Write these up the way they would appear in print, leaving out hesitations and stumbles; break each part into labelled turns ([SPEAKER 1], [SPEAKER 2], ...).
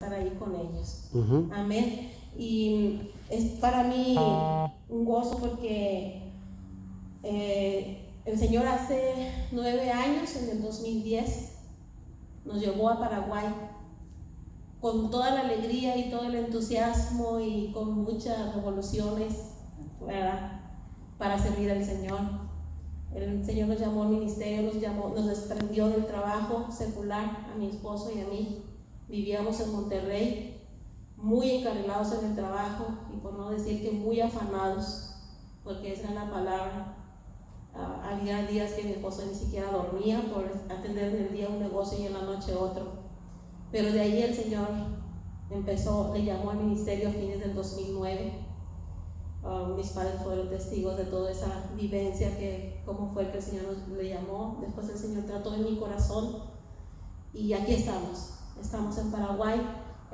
[SPEAKER 1] estar ahí con ellos.
[SPEAKER 2] Uh-huh.
[SPEAKER 1] Amén. Y es para mí un gozo porque el Señor hace 9 años, en el 2010, nos llevó a Paraguay con toda la alegría y todo el entusiasmo y con muchas revoluciones, ¿verdad?, para servir al Señor. El Señor nos llamó al ministerio, nos desprendió del trabajo secular a mi esposo y a mí. Vivíamos en Monterrey, muy encarrilados en el trabajo y por no decir que muy afanados, porque esa es la palabra. Había días que mi esposo ni siquiera dormía por atender en el día un negocio y en la noche otro. Pero de ahí el Señor le llamó al ministerio a fines del 2009. Mis padres fueron testigos de toda esa vivencia, cómo fue que el Señor le llamó. Después el Señor trató en mi corazón y aquí estamos en Paraguay,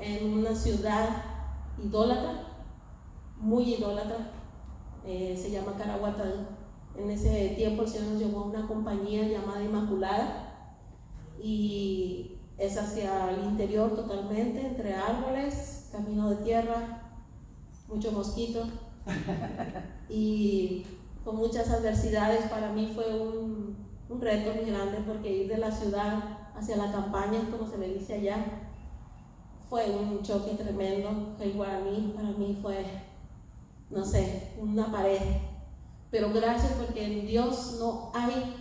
[SPEAKER 1] en una ciudad idólatra, muy idólatra, se llama Caraguatán. En ese tiempo el Señor nos llevó a una compañía llamada Inmaculada y es hacia el interior totalmente, entre árboles, camino de tierra, mucho mosquito y con muchas adversidades. Para mí fue un reto muy grande, porque ir de la ciudad hacia la campaña, como se le dice allá, fue un choque tremendo. El guaraní para mí fue, no sé, una pared. Pero gracias, porque en Dios no hay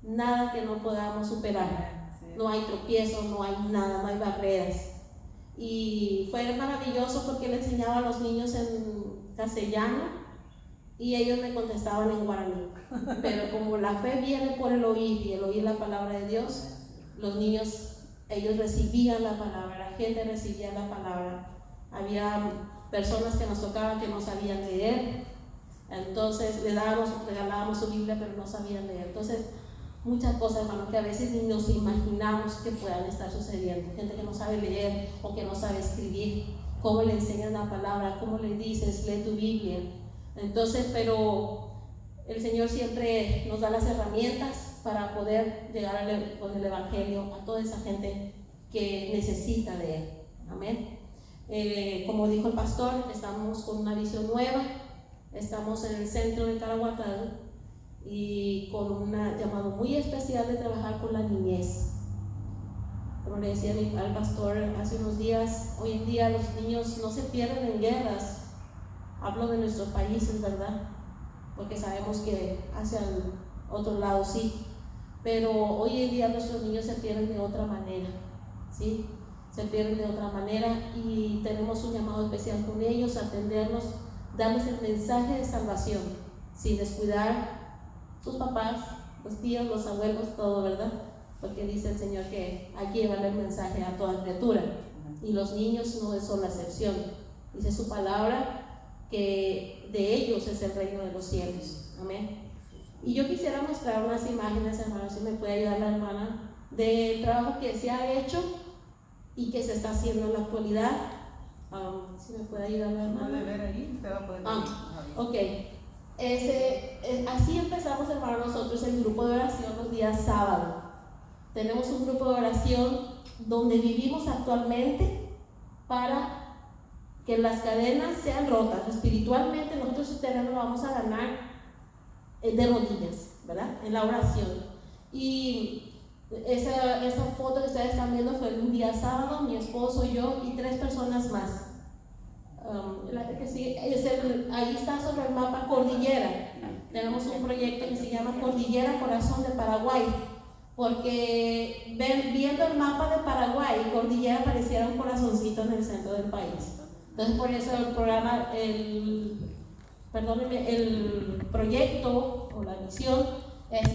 [SPEAKER 1] nada que no podamos superar. No hay tropiezos, no hay nada, no hay barreras. Y fue maravilloso porque le enseñaba a los niños en castellano y ellos me contestaban en guaraní. Pero como la fe viene por el oír y el oír la palabra de Dios, los niños, ellos recibían la palabra, la gente recibía la palabra. Había personas que nos tocaban que no sabían leer, entonces regalábamos su Biblia, pero no sabían leer. Entonces, muchas cosas, hermano, que a veces ni nos imaginamos que puedan estar sucediendo. Gente que no sabe leer o que no sabe escribir. ¿Cómo le enseñas la palabra? ¿Cómo le dices, lee tu Biblia? Entonces, pero el Señor siempre nos da las herramientas para poder llegar con el Evangelio a toda esa gente que necesita de Él. Amén. Como dijo el pastor, estamos con una visión nueva. Estamos en el centro de Caraguatán y con un llamado muy especial de trabajar con la niñez. Como le decía al pastor hace unos días, hoy en día los niños no se pierden en guerras. Hablo de nuestros países, ¿verdad? Porque sabemos que hacia el otro lado sí, pero hoy en día nuestros niños se pierden de otra manera, ¿sí? Se pierden de otra manera y tenemos un llamado especial con ellos, atenderlos, darles el mensaje de salvación, sin descuidar sus papás, los tíos, los abuelos, todo, ¿verdad? Porque dice el Señor que hay que llevarle el mensaje a toda criatura y los niños no son la excepción. Dice su palabra que de ellos es el reino de los cielos. Amén. Y yo quisiera mostrar unas imágenes, hermanos, si me puede ayudar la hermana, del trabajo que se ha hecho y que se está haciendo en la actualidad. Si me puede ayudar la hermana.
[SPEAKER 3] Puede ver ahí, usted va a poder ver.
[SPEAKER 1] Ok. Así empezamos, hermano, nosotros el grupo de oración los días sábados. Tenemos un grupo de oración donde vivimos actualmente para que las cadenas sean rotas. Espiritualmente nosotros este terreno lo vamos a ganar de rodillas, ¿verdad? En la oración. Y esa foto que ustedes están viendo fue un día sábado, mi esposo, yo y 3 personas más. Que sí, ahí está sobre el mapa Cordillera. Tenemos un proyecto que se llama Cordillera Corazón de Paraguay, porque viendo el mapa de Paraguay, Cordillera pareciera un corazoncito en el centro del país. Entonces por eso el programa, el proyecto o la misión es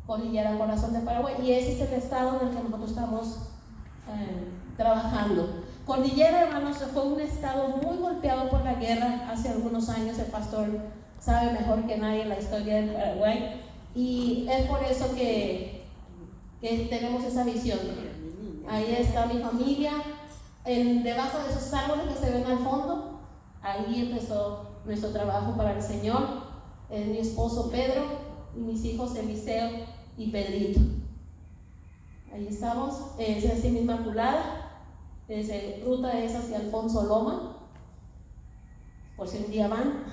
[SPEAKER 1] Cordillera Corazón de Paraguay, y ese es el estado en el que nosotros estamos trabajando. Cordillera, hermanos, fue un estado muy golpeado por la guerra hace algunos años. El pastor sabe mejor que nadie la historia del Paraguay y es por eso que tenemos esa visión. Ahí está mi familia, debajo de esos árboles que se ven al fondo, ahí empezó nuestro trabajo para el Señor. Mi esposo Pedro y mis hijos Eliseo y Pedrito. Ahí estamos, esa es Inmaculada. Ruta es hacia Alfonso Loma, por si un día van.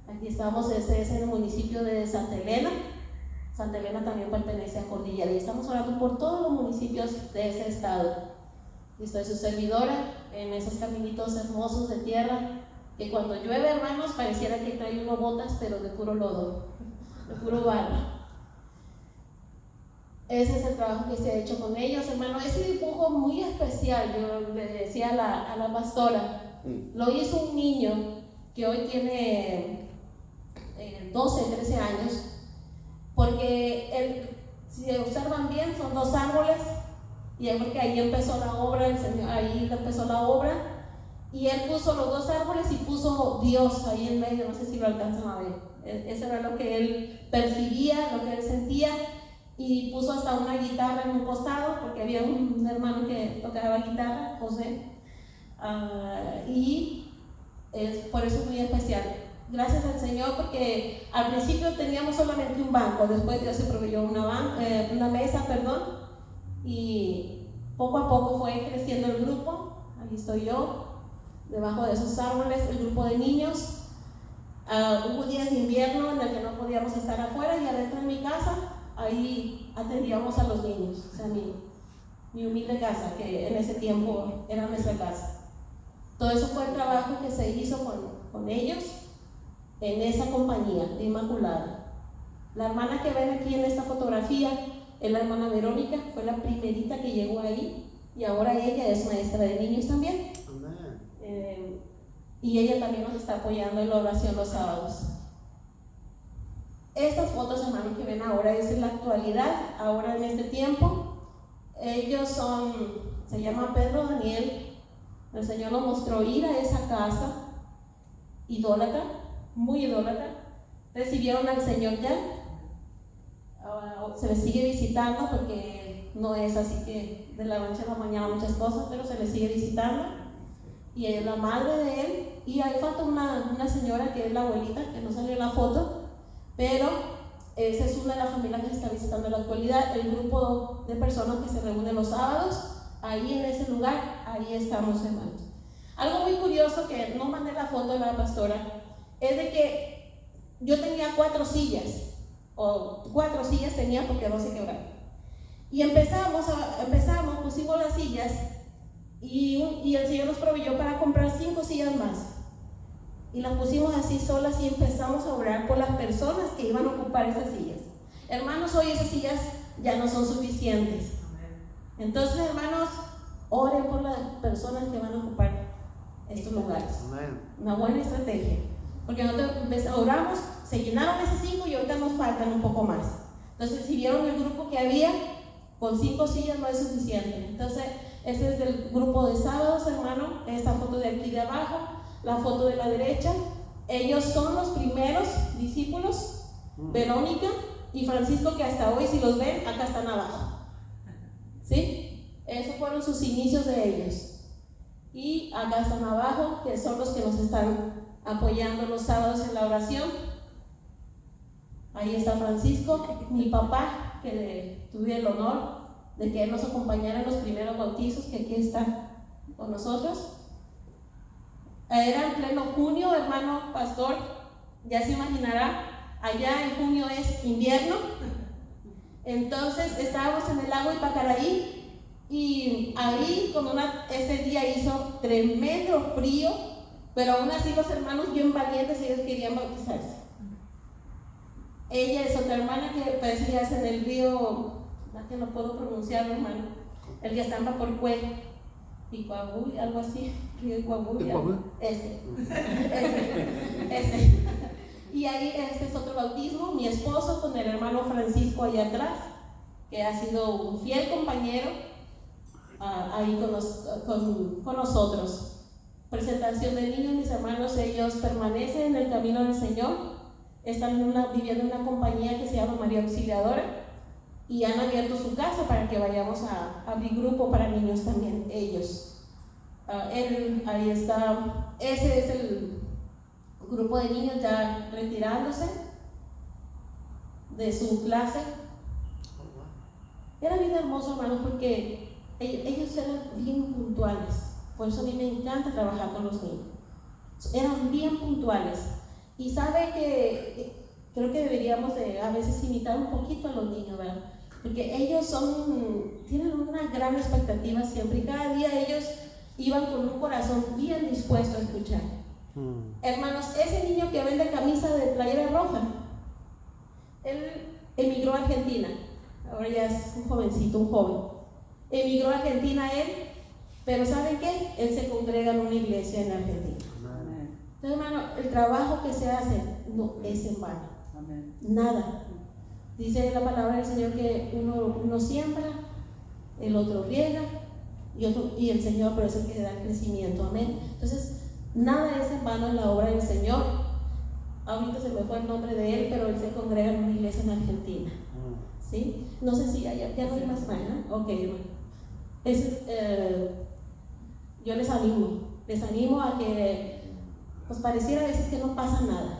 [SPEAKER 1] Aquí estamos, ese es en el municipio de Santa Elena. Santa Elena también pertenece a Cordillera y estamos orando por todos los municipios de ese estado. Y estoy su servidora en esos caminitos hermosos de tierra que cuando llueve, hermanos, pareciera que trae uno botas, pero de puro lodo, de puro barro. Ese es el trabajo que se ha hecho con ellos, hermano. Ese dibujo muy especial, yo le decía a la pastora, lo hizo un niño que hoy tiene 12, 13 años, porque si observan bien, son 2 árboles, y es porque ahí empezó la obra, el Señor, ahí empezó la obra, y él puso los 2 árboles y puso Dios ahí en medio, no sé si lo alcanzan a ver. Eso era lo que él percibía, lo que él sentía, y puso hasta una guitarra en un costado, porque había un hermano que tocaba guitarra, José, y es por eso muy especial. Gracias al Señor, porque al principio teníamos solamente un banco, después Dios se proveyó una mesa, y poco a poco fue creciendo el grupo. Aquí estoy yo, debajo de esos árboles, el grupo de niños. Hubo días de invierno en el que no podíamos estar afuera, y adentro en mi casa, ahí atendíamos a los niños, o sea, mi humilde casa, que en ese tiempo era nuestra casa. Todo eso fue el trabajo que se hizo con ellos en esa compañía de Inmaculada. La hermana que ven aquí en esta fotografía es la hermana Verónica, fue la primerita que llegó ahí, y ahora ella es maestra de niños también. Y ella también nos está apoyando en la oración los sábados. Estas fotos, hermanos, que ven ahora es en la actualidad, ahora en este tiempo. Ellos se llama Pedro Daniel. El Señor nos mostró ir a esa casa idólatra, muy idólatra. Recibieron al Señor ya. Se les sigue visitando, porque no es así que de la noche a la mañana muchas cosas, pero se les sigue visitando. Y ella es la madre de él. Y ahí falta una señora que es la abuelita, que no salió en la foto, pero esa es una de las familias que se está visitando en la actualidad. El grupo de personas que se reúnen los sábados, ahí en ese lugar, ahí estamos, hermanos. Algo muy curioso que no mandé la foto de la pastora es de que yo tenía 4 sillas, o 4 sillas tenía porque 2 se quebraron. Y empezamos, pusimos las sillas, y el Señor nos proveyó para comprar 5 sillas más. Y las pusimos así solas y empezamos a orar por las personas que iban a ocupar esas sillas. Hermanos, hoy esas sillas ya no son suficientes. Entonces, hermanos, oren por las personas que van a ocupar estos lugares. Una buena estrategia. Porque nosotros oramos, se llenaron esas 5 y ahorita nos faltan un poco más. Entonces, si vieron el grupo que había, con 5 sillas no es suficiente. Entonces, ese es del grupo de sábados, hermano. Esta foto de aquí de abajo, la foto de la derecha, ellos son los primeros discípulos, Verónica y Francisco, que hasta hoy, si los ven, acá están abajo. ¿Sí? Esos fueron sus inicios de ellos. Y acá están abajo, que son los que nos están apoyando los sábados en la oración. Ahí está Francisco, mi papá, que tuve el honor de que él nos acompañara en los primeros bautizos, que aquí está con nosotros. Era en pleno junio, hermano pastor, ya se imaginará, allá en junio es invierno. Entonces estábamos en el lago Ipacaraí, y ahí ese día hizo tremendo frío, pero aún así los hermanos bien valientes, ellos querían bautizarse. Ella es otra hermana que parece que hace en el río, que no puedo pronunciar, hermano, el que está en Vaporcué, Picuabú, algo así, ese. Y ahí este es otro bautismo, mi esposo con el hermano Francisco allá atrás, que ha sido un fiel compañero ahí con nosotros. Presentación de niños, mis hermanos, ellos permanecen en el camino del Señor, están viviendo en una compañía que se llama María Auxiliadora, y han abierto su casa para que vayamos a abrir grupo para niños también, ellos. Ahí está, ese es el grupo de niños ya retirándose de su clase. Era bien hermoso, hermanos, porque ellos eran bien puntuales. Por eso a mí me encanta trabajar con los niños. Eran bien puntuales. Y sabe que creo que deberíamos de a veces imitar un poquito a los niños, ¿verdad? Porque ellos tienen una gran expectativa siempre, y cada día ellos iban con un corazón bien dispuesto a escuchar. Hermanos, ese niño que vende camisa de playera roja, él emigró a Argentina. Ahora ya es un jovencito, un joven. Emigró a Argentina él, pero ¿saben qué? Él se congrega en una iglesia en Argentina. Entonces, hermano, el trabajo que se hace no es en vano. Amén. Nada. Dice la palabra del Señor que uno siembra, el otro riega y el Señor, pero es el que le da el crecimiento. Amén. Entonces, nada es en vano en la obra del Señor. Ahorita se me fue el nombre de él, pero él se congrega en una iglesia en Argentina. ¿Sí? No sé si ya no hay más mañana. Ok, bueno. Yo les animo a que, pues pareciera a veces que no pasa nada,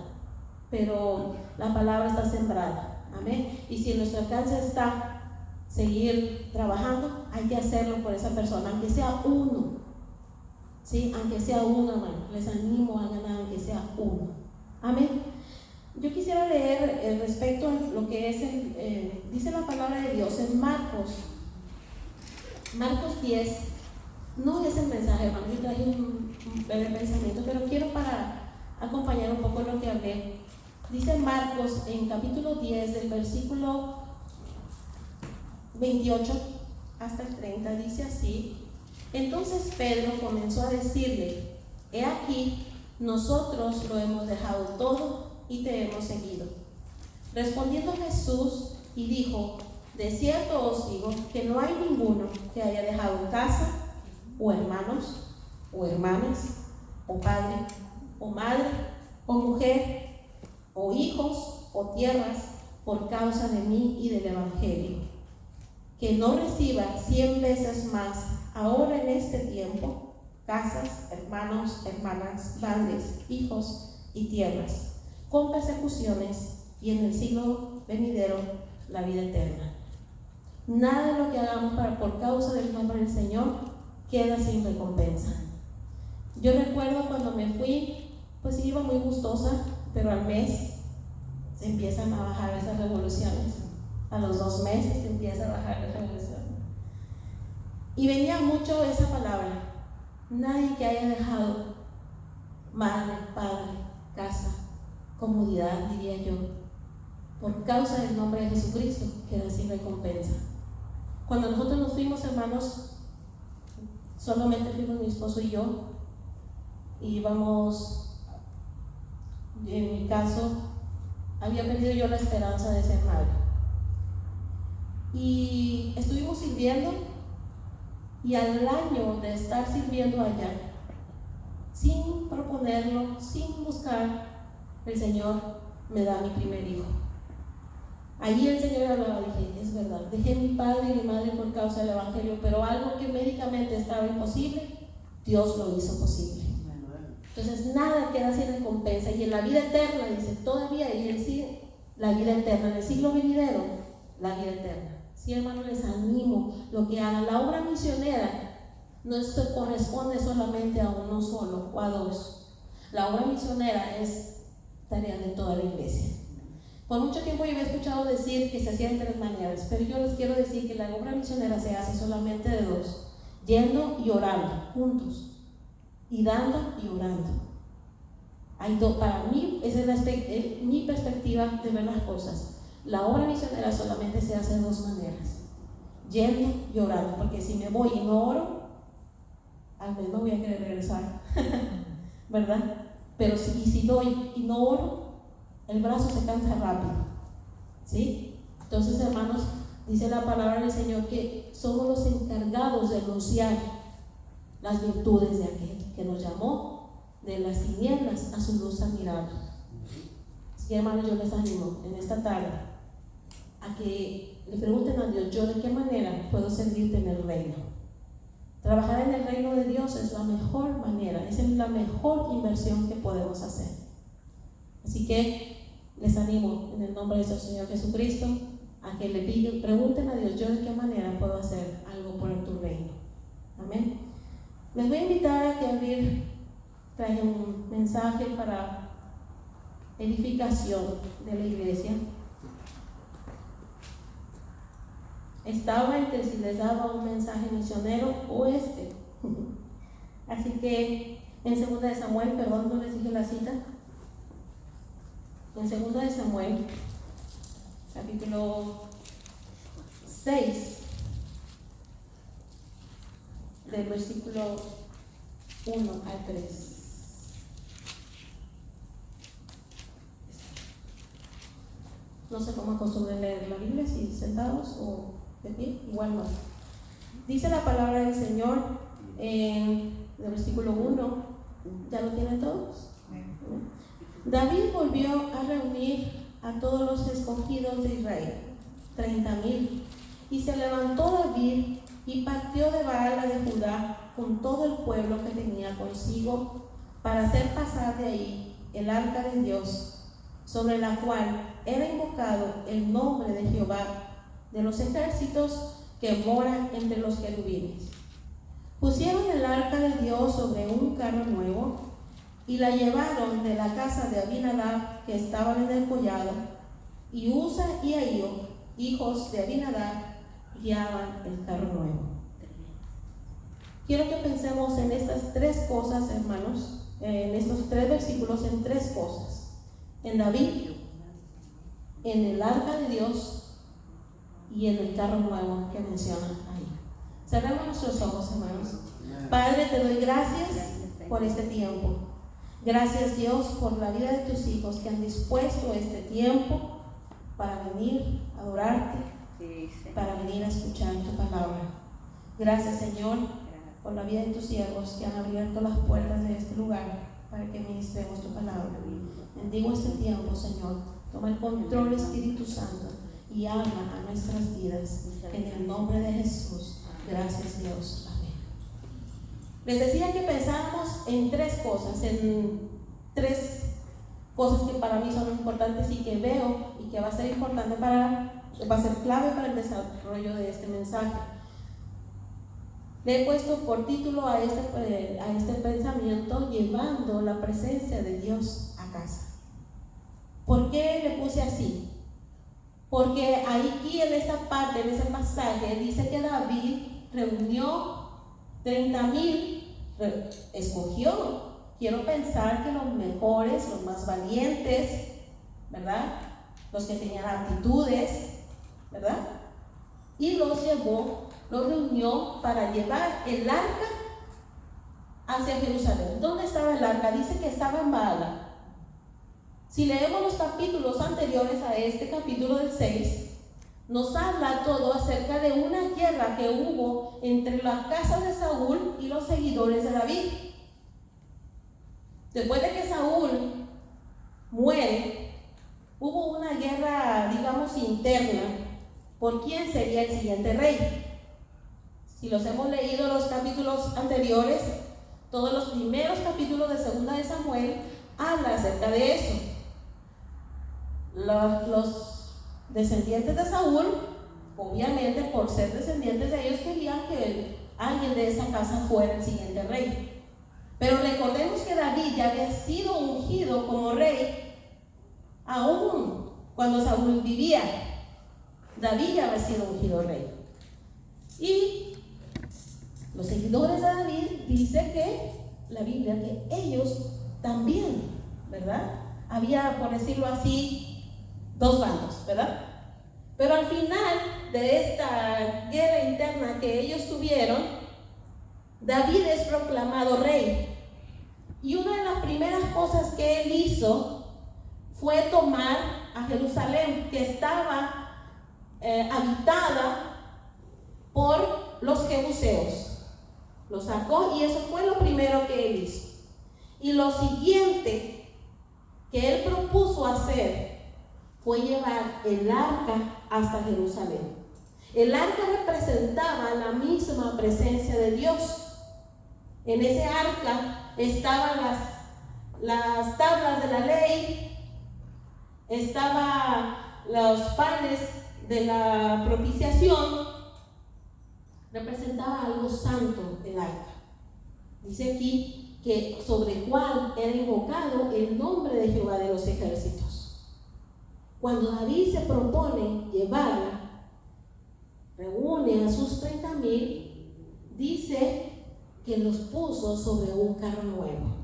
[SPEAKER 1] pero la palabra está sembrada. Amén. Y si en nuestro alcance está seguir trabajando, hay que hacerlo por esa persona, aunque sea uno. ¿Sí? Aunque sea uno, hermano. Les animo a ganar, aunque sea uno. Amén. Yo quisiera leer respecto a lo que es dice la palabra de Dios en Marcos 10. No es el mensaje, hermano. Yo traje un breve pensamiento, pero quiero para acompañar un poco lo que hablé. Dice Marcos en capítulo 10, del versículo 28 hasta el 30, dice así: entonces Pedro comenzó a decirle: he aquí, nosotros lo hemos dejado todo y te hemos seguido. Respondiendo Jesús y dijo: de cierto os digo que no hay ninguno que haya dejado casa, o hermanos, o hermanas, o padre, o madre, o mujer, o hijos, o tierras, por causa de mí y del Evangelio, que no reciba 100 veces más ahora en este tiempo, casas, hermanos, hermanas, padres, hijos y tierras, con persecuciones, y en el siglo venidero la vida eterna. Nada de lo que hagamos por causa del nombre del Señor queda sin recompensa. Yo recuerdo cuando me fui, pues iba muy gustosa, pero al mes se empiezan a bajar esas revoluciones. A los 2 meses se empieza a bajar las revoluciones. Y venía mucho esa palabra: nadie que haya dejado madre, padre, casa, comodidad, diría yo, por causa del nombre de Jesucristo, queda sin recompensa. Cuando nosotros nos fuimos, hermanos, solamente fuimos mi esposo y yo. Íbamos, en mi caso, había perdido yo la esperanza de ser madre. Y estuvimos sirviendo, y al año de estar sirviendo allá, sin proponerlo, sin buscar, el Señor me da mi primer hijo. Allí el Señor hablaba, dije: es verdad, dejé mi padre y mi madre por causa del Evangelio, pero algo que médicamente estaba imposible, Dios lo hizo posible. Entonces nada queda sin recompensa. Y en la vida eterna, dice, todavía, y él sigue, la vida eterna, en el siglo venidero, la vida eterna. Sí, hermano, les animo, lo que hagan. La obra misionera no se corresponde solamente a uno solo o a dos. La obra misionera es tarea de toda la iglesia. Por mucho tiempo yo he escuchado decir que se hacía de 3 maneras, pero yo les quiero decir que la obra misionera se hace solamente de 2: yendo y orando juntos, y dando y orando. Para mí, esa es mi perspectiva de ver las cosas. La obra misionera solamente se hace de 2 maneras: yendo y orando, porque si me voy y no oro, al menos voy a querer regresar, ¿verdad? Pero si doy y no oro, el brazo se cansa rápido, ¿sí? Entonces, hermanos, dice la palabra del Señor que somos los encargados de anunciar las virtudes de aquel que nos llamó de las tinieblas a su luz admirable. Así que, hermanos, yo les animo en esta tarde a que le pregunten a Dios: ¿yo de qué manera puedo servirte en el reino? Trabajar en el reino de Dios es la mejor manera, es la mejor inversión que podemos hacer. Así que les animo en el nombre de nuestro Señor Jesucristo a que le pregunten a Dios: ¿yo de qué manera puedo hacer algo algo por tu reino. Amén. Les voy a invitar a que traje un mensaje para edificación de la iglesia. Estaba entre si les daba un mensaje misionero o este. Así que en 2 de Samuel, perdón, no les dije la cita. En 2 de Samuel, capítulo 6, del versículo 1 al 3. No sé cómo acostumbran leer la Biblia, si sentados o de pie, igual no. Dice la palabra del Señor en el versículo 1, ¿ya lo tienen todos? David volvió a reunir a todos los escogidos de Israel, 30,000, y se levantó David y partió de Baala de Judá con todo el pueblo que tenía consigo para hacer pasar de ahí el arca de Dios, sobre la cual era invocado el nombre de Jehová de los ejércitos que mora entre los querubines. Pusieron el arca de Dios sobre un carro nuevo y la llevaron de la casa de Abinadab, que estaban en el collado, y Uza y Ahío, hijos de Abinadab, guiaban el carro nuevo. Quiero que pensemos en estas tres cosas, hermanos, en estos 3 versículos, en 3 cosas: en David, en el arca de Dios y en el carro nuevo que menciona ahí. Cerramos nuestros ojos, hermanos. Padre, te doy gracias por este tiempo. Gracias, Dios, por la vida de tus hijos que han dispuesto este tiempo para venir a adorarte, para venir a escuchar tu palabra. Gracias, Señor, por la vida de tus siervos que han abierto las puertas de este lugar para que ministremos tu palabra. Bendigo este tiempo, Señor. Toma el control, Espíritu Santo, y habla a nuestras vidas. En el nombre de Jesús. Gracias, Dios. Amén. Les decía que pensáramos en 3 cosas, en 3 cosas que para mí son importantes y que veo y que va a ser importante va a ser clave para el desarrollo de este mensaje. Le he puesto por título a este pensamiento: llevando la presencia de Dios a casa. ¿Por qué le puse así? Porque aquí en esta parte, en ese pasaje, dice que David reunió 30,000, escogió, quiero pensar que los mejores, los más valientes, ¿verdad? Los que tenían aptitudes, ¿verdad? Y los reunió para llevar el arca hacia Jerusalén. ¿Dónde estaba el arca? Dice que estaba en Baala. Si leemos los capítulos anteriores a este capítulo del 6, nos habla todo acerca de una guerra que hubo entre la casa de Saúl y los seguidores de David. Después de que Saúl muere, hubo una guerra, digamos, interna por quién sería el siguiente rey. Si los hemos leído los capítulos anteriores, todos los primeros capítulos de 2 de Samuel habla acerca de eso. Los descendientes de Saúl, obviamente por ser descendientes de ellos, querían que alguien de esa casa fuera el siguiente rey. Pero recordemos que David ya había sido ungido como rey aún cuando Saúl vivía. David ya había sido ungido rey. Y los seguidores de David dice que la Biblia que ellos también, ¿verdad? Había, por decirlo así, 2 bandos, ¿verdad? Pero al final de esta guerra interna que ellos tuvieron, David es proclamado rey. Y una de las primeras cosas que él hizo fue tomar a Jerusalén, que estaba habitada por los jebuseos. Lo sacó y eso fue lo primero que él hizo. Y lo siguiente que él propuso hacer fue llevar el arca hasta Jerusalén. El arca representaba la misma presencia de Dios. En ese arca estaban las tablas de la ley, estaban los panes de la propiciación, representaba algo santo el arca. Dice aquí que sobre el cual era invocado el nombre de Jehová de los ejércitos. Cuando David se propone llevarla, reúne a sus 30,000, dice que los puso sobre un carro nuevo.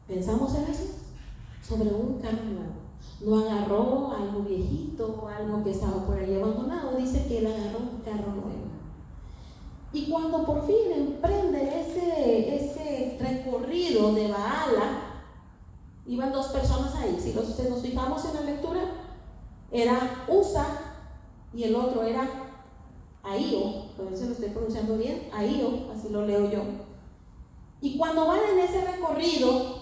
[SPEAKER 1] ¿Pensamos en eso? Sobre un carro nuevo. No agarró algo viejito o algo que estaba por ahí abandonado, dice que él agarró un carro nuevo. Y cuando por fin emprende ese recorrido de Baala, iban 2 personas ahí. Si nos fijamos en la lectura, era Usa y el otro era Ahío, a ver si lo estoy pronunciando bien, Ahío, así lo leo yo. Y cuando van en ese recorrido,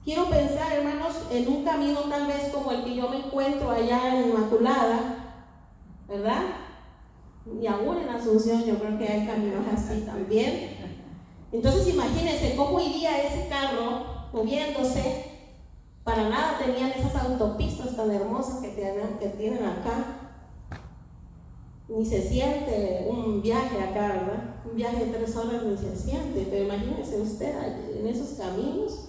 [SPEAKER 1] quiero pensar, hermanos, en un camino tal vez como el que yo me encuentro allá en Inmaculada, ¿verdad? Y aún en Asunción yo creo que hay caminos así también. Entonces imagínense cómo iría ese carro moviéndose. Para nada tenían esas autopistas tan hermosas que tienen acá. Ni se siente un viaje acá, ¿verdad? Un viaje de 3 horas ni se siente. Pero imagínense usted en esos caminos.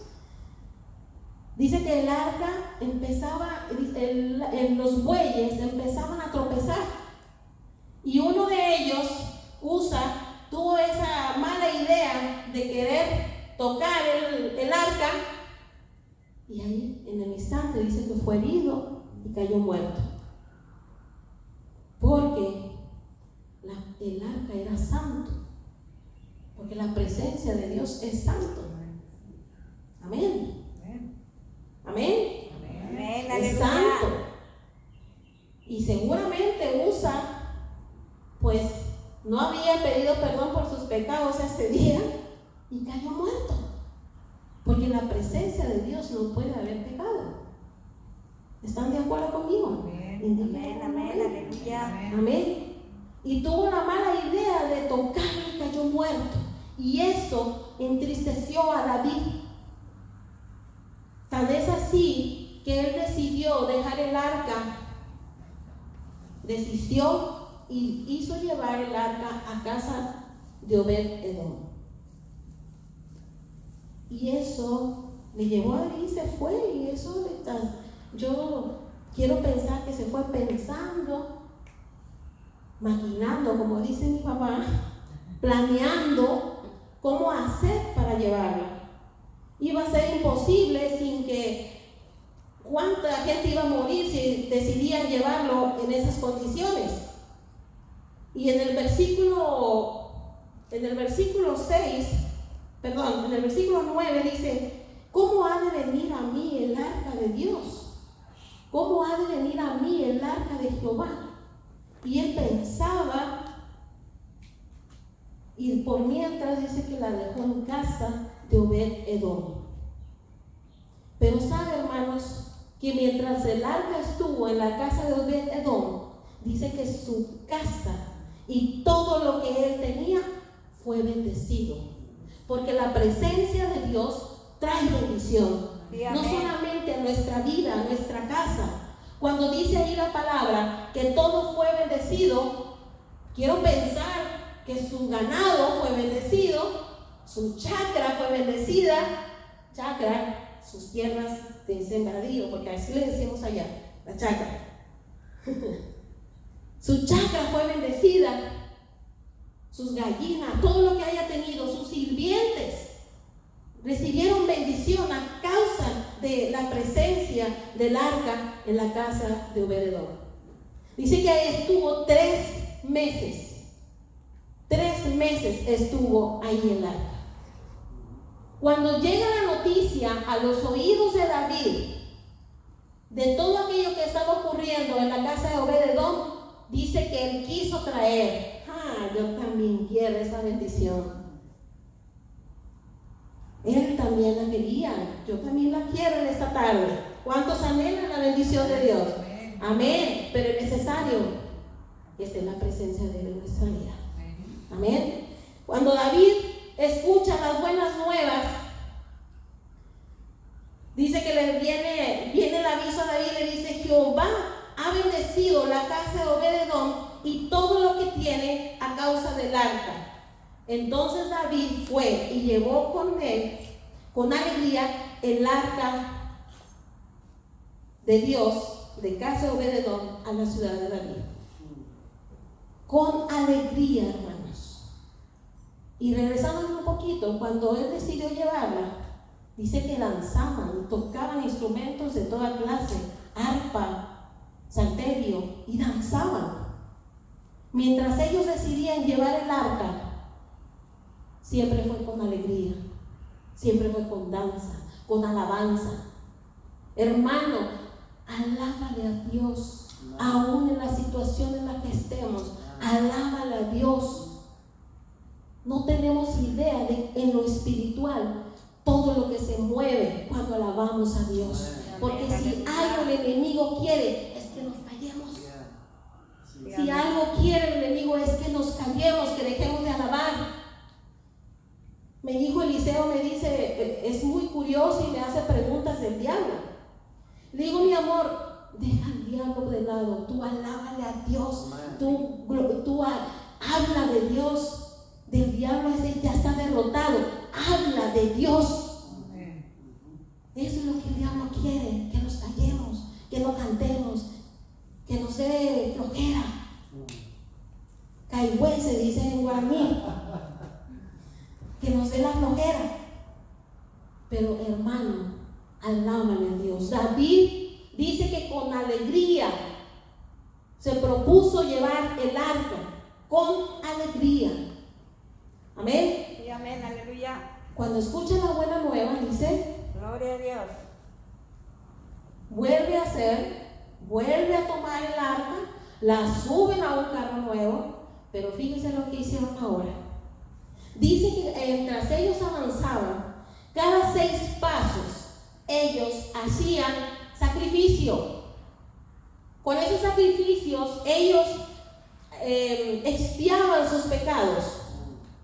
[SPEAKER 1] Dice que el arca empezaba, los bueyes empezaban a tropezar. Y uno de ellos, Usa, tuvo esa mala idea de querer tocar el arca. Y ahí, en el instante, dice que fue herido y cayó muerto. Porque el arca era santo. Porque la presencia de Dios es santo. Amén. Amén.
[SPEAKER 2] Amén.
[SPEAKER 1] Es santo. Y seguramente Usa, pues, no había pedido perdón por sus pecados ese día y cayó muerto. Porque en la presencia de Dios no puede haber pecado. ¿Están de acuerdo conmigo?
[SPEAKER 2] Amén, aleluya.
[SPEAKER 1] Amén. Y tuvo la mala idea de tocarlo y cayó muerto. Y eso entristeció a David. Tan es así que él decidió dejar el arca. Desistió y hizo llevar el arca a casa de Obed-Edom. Y eso le llevó a David y se fue. Y eso yo quiero pensar que se fue pensando, maquinando, como dice mi papá, planeando cómo hacer para llevarla. Iba a ser imposible sin que cuánta gente iba a morir si decidían llevarlo en esas condiciones. Y en el versículo 9 dice: ¿cómo ha de venir a mí el arca de Dios? ¿Cómo ha de venir a mí el arca de Jehová? Y él pensaba, y por mientras dice que la dejó en casa de Obed-Edom. Pero sabe, hermanos, que mientras el arca estuvo en la casa de Obed-Edom, dice que su casa y todo lo que él tenía fue bendecido, porque la presencia de Dios trae bendición. Sí, no solamente a nuestra vida, a nuestra casa. Cuando dice ahí la palabra que todo fue bendecido, quiero pensar que su ganado fue bendecido, su chacra fue bendecida. Chacra, sus tierras de sembradío, porque así le decimos allá, la chacra. Su chacra fue bendecida, sus gallinas, todo lo que haya tenido, sus sirvientes recibieron bendición a causa de la presencia del arca en la casa de Obed-Edom. Dice que ahí estuvo 3 meses. 3 meses estuvo ahí el arca. Cuando llega la noticia a los oídos de David de todo aquello que estaba ocurriendo en la casa de Obed-Edom, dice que él quiso traer, yo también quiero esa bendición. Él también la quería, yo también la quiero en esta tarde. ¿Cuántos anhelan la bendición de Dios? Amén. Pero es necesario que esté en la presencia de Él en nuestra vida. Amén. Cuando David escucha las buenas nuevas, dice que le viene el aviso a David, le dice: Jehová ha bendecido la casa de Obed-Edom y todo lo que tiene a causa del arca. Entonces David fue y llevó con él, con alegría, el arca de Dios de casa de Obed-edom a la ciudad de David. Con alegría, hermanos. Y regresando un poquito, cuando él decidió llevarla, dice que danzaban, tocaban instrumentos de toda clase, arpa, salterio, y danzaban. Mientras ellos decidían llevar el arca, siempre fue con alegría, siempre fue con danza, con alabanza. Hermano, alábale a Dios, aún en la situación en la que estemos, alábale a Dios. No tenemos idea de en lo espiritual todo lo que se mueve cuando alabamos a Dios. Porque si algo el enemigo quiere, es que nos callemos. Si algo quiere el enemigo es que nos callemos, que dejemos de alabar. Mi hijo Eliseo me dice, es muy curioso y me hace preguntas del diablo. Le digo, mi amor, deja al diablo de lado, tú alábale a Dios, tú habla de Dios. Del diablo ese ya está derrotado, habla de Dios. Eso es lo que el diablo quiere, que nos callemos, que no cantemos, que nos dé flojera. Caigüe se dice en guaraní, que nos dé la flojera. Pero hermano, alábale a Dios. David dice que con alegría se propuso llevar el arca, con alegría. Amén.
[SPEAKER 2] Sí, amén, aleluya.
[SPEAKER 1] Cuando escucha la buena nueva, dice,
[SPEAKER 2] Gloria a Dios.
[SPEAKER 1] vuelve a tomar el arca, la suben a un carro nuevo, pero fíjense lo que hicieron ahora. Dice que mientras ellos avanzaban, cada 6 pasos, ellos hacían sacrificio. Con esos sacrificios, ellos expiaban sus pecados.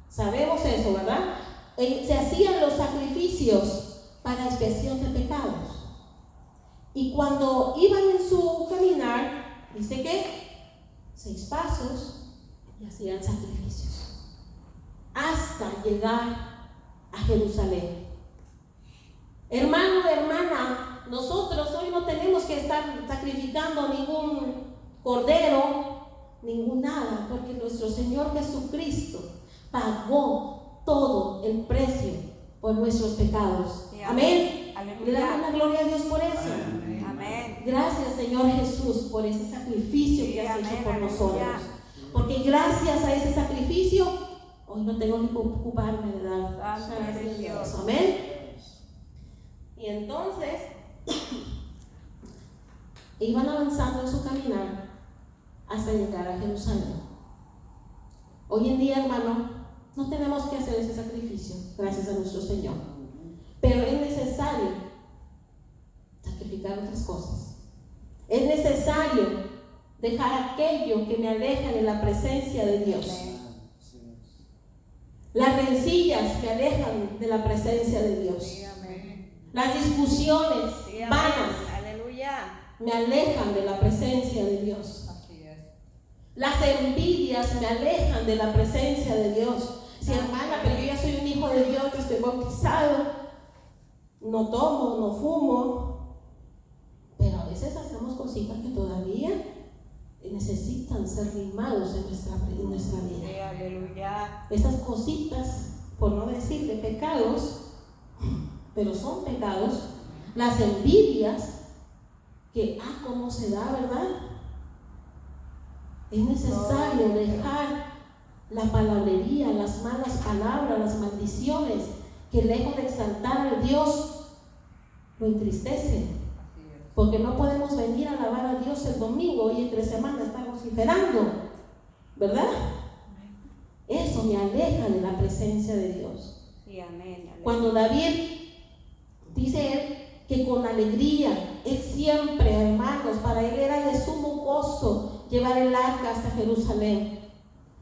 [SPEAKER 1] Sabemos eso, ¿verdad? Se hacían los sacrificios para expiación de pecados. Y cuando iban en su caminar, dice que 6 pasos y hacían sacrificios hasta llegar a Jerusalén. Hermano, hermana, nosotros hoy no tenemos que estar sacrificando ningún cordero, ningún nada, porque nuestro Señor Jesucristo pagó todo el precio por nuestros pecados. Sí, amén. Le damos la gloria a Dios por eso.
[SPEAKER 2] Amén.
[SPEAKER 1] Gracias, Señor Jesús, por ese sacrificio que has hecho por nosotros. Porque gracias a ese sacrificio, hoy no tengo que ocuparme de dar gracias a Dios. Amén. Y entonces iban avanzando en su caminar hasta llegar a Jerusalén. Hoy en día, hermano, no tenemos que hacer ese sacrificio, gracias a nuestro Señor. Pero es necesario sacrificar otras cosas. Es necesario dejar aquello que me aleja de la presencia de Dios. Las rencillas me alejan de la presencia de Dios. Las discusiones vanas me alejan de la presencia de Dios. Las envidias me alejan de la presencia de Dios. Si hermana, pero yo ya soy un hijo de Dios, que estoy bautizado, no tomo, no fumo, pero a veces hacemos cositas que todavía necesitan ser limados en nuestra vida.
[SPEAKER 2] Sí, aleluya.
[SPEAKER 1] Esas cositas, por no decir de pecados, pero son pecados. Las envidias, que cómo se da, ¿verdad? Es necesario dejar la palabrería, las malas palabras, las maldiciones, que lejos de exaltar a Dios, lo entristecen. Porque no podemos venir a alabar a Dios el domingo y entre semana estar vociferando, ¿verdad? Eso me aleja de la presencia de Dios.
[SPEAKER 2] Sí, amén.
[SPEAKER 1] Cuando David dice él que con alegría, él siempre, hermanos, para él era de sumo gozo llevar el arca hasta Jerusalén.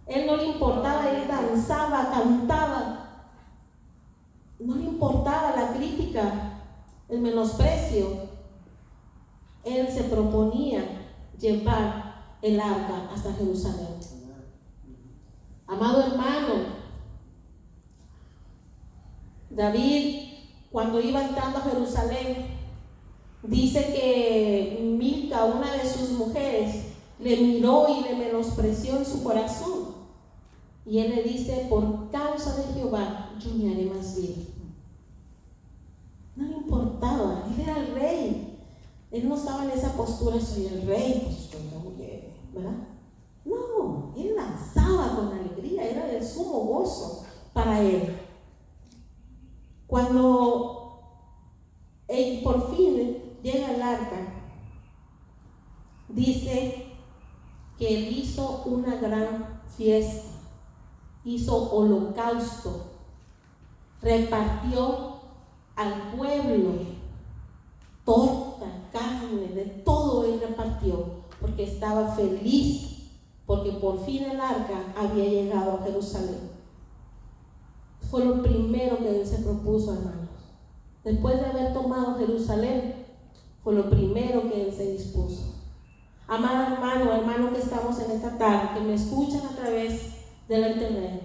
[SPEAKER 1] Él no le importaba, él danzaba, cantaba, no le importaba la crítica, el menosprecio. Él se proponía llevar el arca hasta Jerusalén. Amado hermano, David, cuando iba entrando a Jerusalén, dice que Milca, una de sus mujeres, le miró y le menospreció en su corazón. Y él le dice: por causa de Jehová, yo me haré más vil. No le importaba, él era el rey. Él no estaba en esa postura: soy el rey, pues yo tengo que, ¿verdad? No, él danzaba con alegría, era el sumo gozo para él. Cuando por fin llega el arca, dice que él hizo una gran fiesta, hizo holocausto, repartió al pueblo torta, carne, de todo él repartió, porque estaba feliz, porque por fin el arca había llegado a Jerusalén. Fue lo primero que él se propuso, hermanos. Después de haber tomado Jerusalén, fue lo primero que él se dispuso. Amado hermano, hermano que estamos en esta tarde, que me escuchan a través de la internet,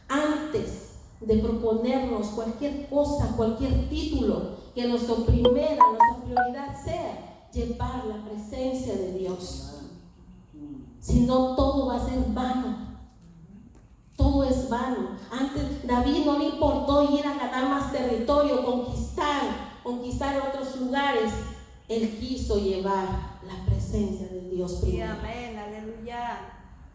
[SPEAKER 1] antes de proponernos cualquier cosa, cualquier título, que nuestra prioridad sea llevar la presencia de Dios. Si no, todo va a ser vano. Todo es vano. Antes David no le importó ir a ganar más territorio, conquistar otros lugares. Él quiso llevar la presencia de Dios primero.
[SPEAKER 2] Amén, aleluya.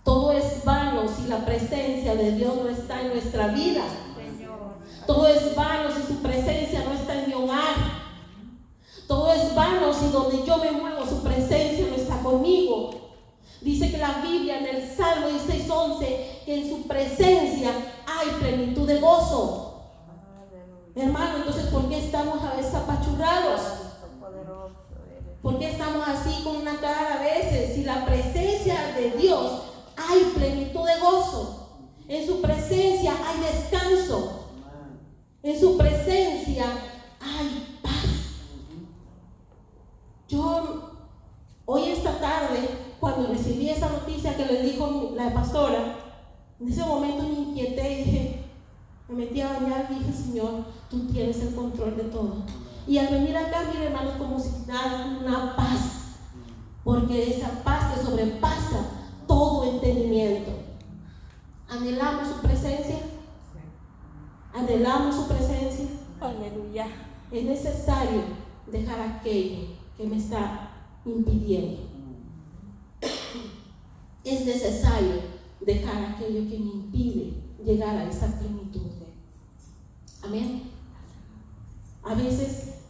[SPEAKER 1] Todo es vano si la presencia de Dios no está en nuestra vida.
[SPEAKER 2] Señor.
[SPEAKER 1] Todo es vano si su presencia no está en mi hogar. Todo es vano si donde yo me muevo su presencia no está conmigo. Dice que la Biblia en el Salmo 16:11 que en su presencia hay plenitud de gozo. Hermano, entonces ¿por qué estamos a veces apachurrados? ¿Por qué estamos así con una cara a veces? Si la presencia de Dios hay plenitud de gozo. En su presencia hay descanso. En su presencia hay paz. Yo hoy esta tarde, cuando recibí esa noticia que les dijo la pastora, en ese momento me inquieté y dije, me metí a bañar y dije: Señor, tú tienes el control de todo. Y al venir acá, mire, hermanos, como si nada, una paz, porque esa paz que sobrepasa todo entendimiento. ¿Anhelamos su presencia? ¿Anhelamos su presencia?
[SPEAKER 2] Aleluya.
[SPEAKER 1] Es necesario dejar aquello que me está impidiendo. Es necesario dejar aquello que me impide llegar a esa plenitud. Amén. A veces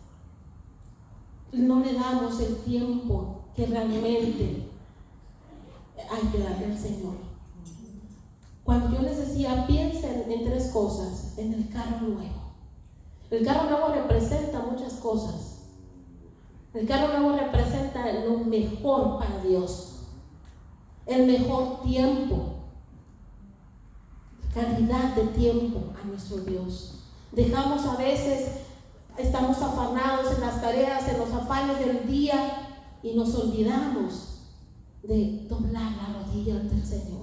[SPEAKER 1] no le damos el tiempo que realmente hay que darle al Señor. Cuando yo les decía, piensen en tres cosas: en el carro nuevo. El carro nuevo representa muchas cosas. El carro nuevo representa lo mejor para Dios, el mejor tiempo, calidad de tiempo a nuestro Dios. Dejamos a veces, estamos afanados en las tareas, en los afanes del día, y nos olvidamos de doblar la rodilla ante el Señor.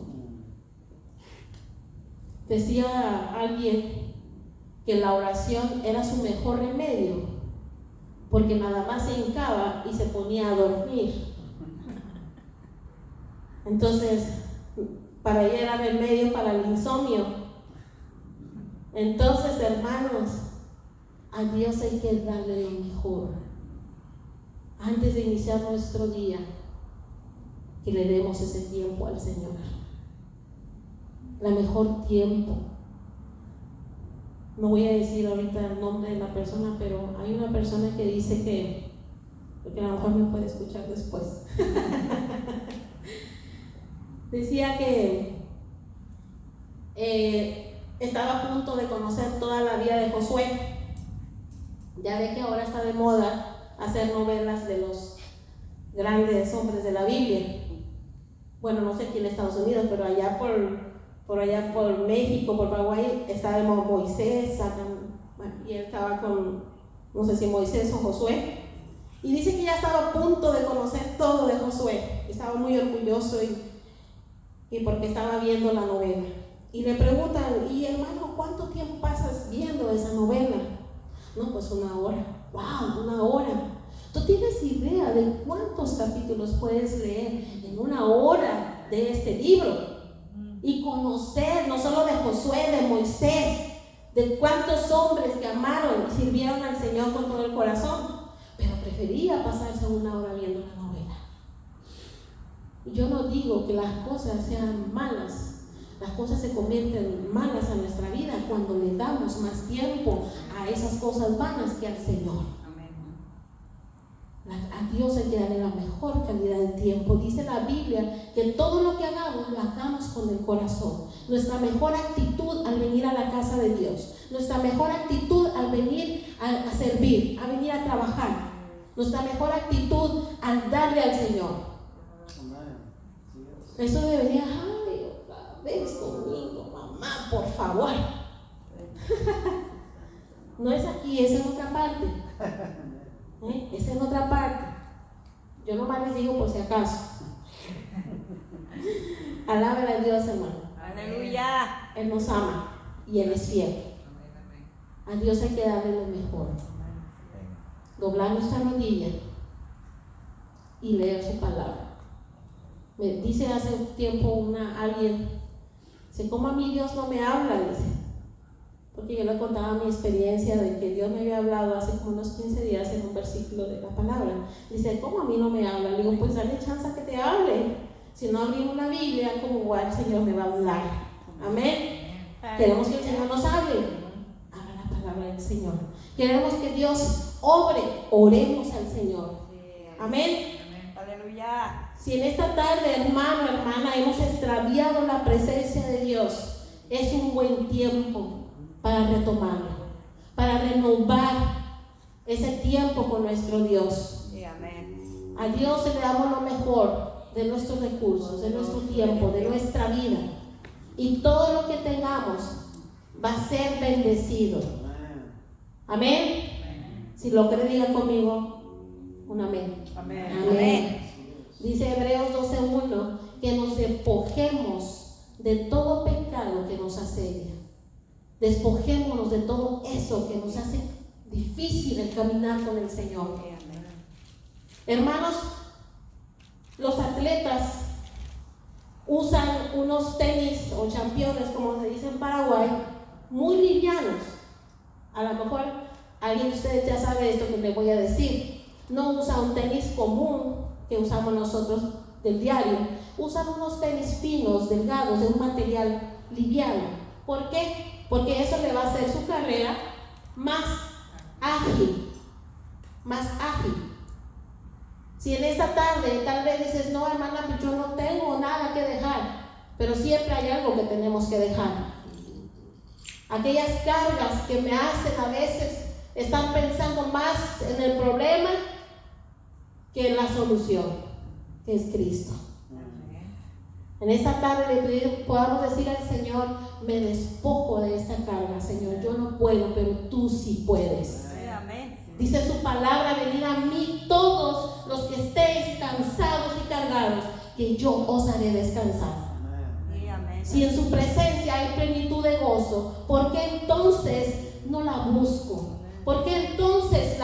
[SPEAKER 1] Decía alguien que la oración era su mejor remedio, porque nada más se hincaba y se ponía a dormir. Entonces, para ella era remedio para el insomnio. Entonces, hermanos, a Dios hay que darle lo mejor. Antes de iniciar nuestro día, que le demos ese tiempo al Señor. El mejor tiempo. No voy a decir ahorita el nombre de la persona, pero hay una persona que dice que a lo mejor me puede escuchar después. Decía que estaba a punto de conocer toda la vida de Josué. Ya ve que ahora está de moda hacer novelas de los grandes hombres de la Biblia. Bueno, no sé aquí en Estados Unidos, pero allá por México, por Paraguay, estaba Moisés, y él estaba con, no sé si Moisés o Josué, Y dice que ya estaba a punto de conocer todo de Josué. Estaba muy orgulloso y porque estaba viendo la novela. Y le preguntan, y hermano, ¿cuánto tiempo pasas viendo esa novela? No, pues 1 hora. ¡Wow! 1 hora. ¿Tú tienes idea de cuántos capítulos puedes leer en 1 hora de este libro? Y conocer no solo de Josué, de Moisés, de cuántos hombres que amaron y sirvieron al Señor con todo el corazón, pero prefería pasarse 1 hora viendo la novela. Y yo no digo que las cosas sean malas, las cosas se convierten malas a nuestra vida cuando le damos más tiempo a esas cosas vanas que al Señor. A Dios hay que darle la mejor calidad de tiempo. Dice la Biblia que todo lo que hagamos, lo hagamos con el corazón. Nuestra mejor actitud al venir a la casa de Dios, nuestra mejor actitud al venir a servir, a venir a trabajar, nuestra mejor actitud al darle al Señor. Eso debería, ay, otra vez conmigo, mamá, por favor. No es aquí, es en otra parte. Es en otra parte. Yo nomás les digo por si acaso. Alaben a Dios, hermano.
[SPEAKER 2] Aleluya.
[SPEAKER 1] Él nos ama y Él es fiel. A Dios hay que darle lo mejor. Doblar nuestra rodilla y leer su palabra. Me dice hace un tiempo alguien, dice, ¿cómo a mí Dios no me habla? Dice. Porque yo le contaba mi experiencia de que Dios me había hablado hace como unos 15 días en un versículo de la palabra. Dice, ¿cómo a mí no me habla? Le digo, pues dale chance a que te hable. Si no abrimos la Biblia, como el Señor me va a hablar. Amén. Queremos que el Señor nos hable. Habla la palabra del Señor. Queremos que Dios obre. Oremos al Señor. Amén.
[SPEAKER 2] Aleluya.
[SPEAKER 1] Si en esta tarde, hermano, hermana, hemos extraviado la presencia de Dios, es un buen tiempo para retomarlo, para renovar ese tiempo con nuestro Dios.
[SPEAKER 2] Sí, amén.
[SPEAKER 1] A Dios le damos lo mejor de nuestros recursos, de nuestro tiempo, de nuestra vida, y todo lo que tengamos va a ser bendecido. Amén. Si lo cree, diga conmigo un amén.
[SPEAKER 2] Amén.
[SPEAKER 1] Amén. Dice Hebreos 12:1 que nos despojemos de todo pecado que nos asedia. Despojémonos de todo eso que nos hace difícil el caminar con el Señor. Hermanos, los atletas usan unos tenis o championes, como se dice en Paraguay, muy livianos. A lo mejor alguien de ustedes ya sabe esto que les voy a decir. No usa un tenis común que usamos nosotros del diario. Usan unos tenis finos, delgados, de un material liviano. ¿Por qué? Porque eso le va a hacer su carrera más ágil, más ágil. Si en esta tarde tal vez dices, no hermana, pues yo no tengo nada que dejar, pero siempre hay algo que tenemos que dejar. Aquellas cargas que me hacen a veces estar pensando más en el problema que en la solución, que es Cristo. En esta tarde podamos decir al Señor, me despojo de esta carga, Señor, yo no puedo, pero tú sí puedes.
[SPEAKER 2] Amén.
[SPEAKER 1] Dice su palabra, venid a mí todos los que estéis cansados y cargados, que yo os haré descansar.
[SPEAKER 2] Amén.
[SPEAKER 1] Si en su presencia hay plenitud de gozo, ¿por qué entonces no la busco? ¿Por qué entonces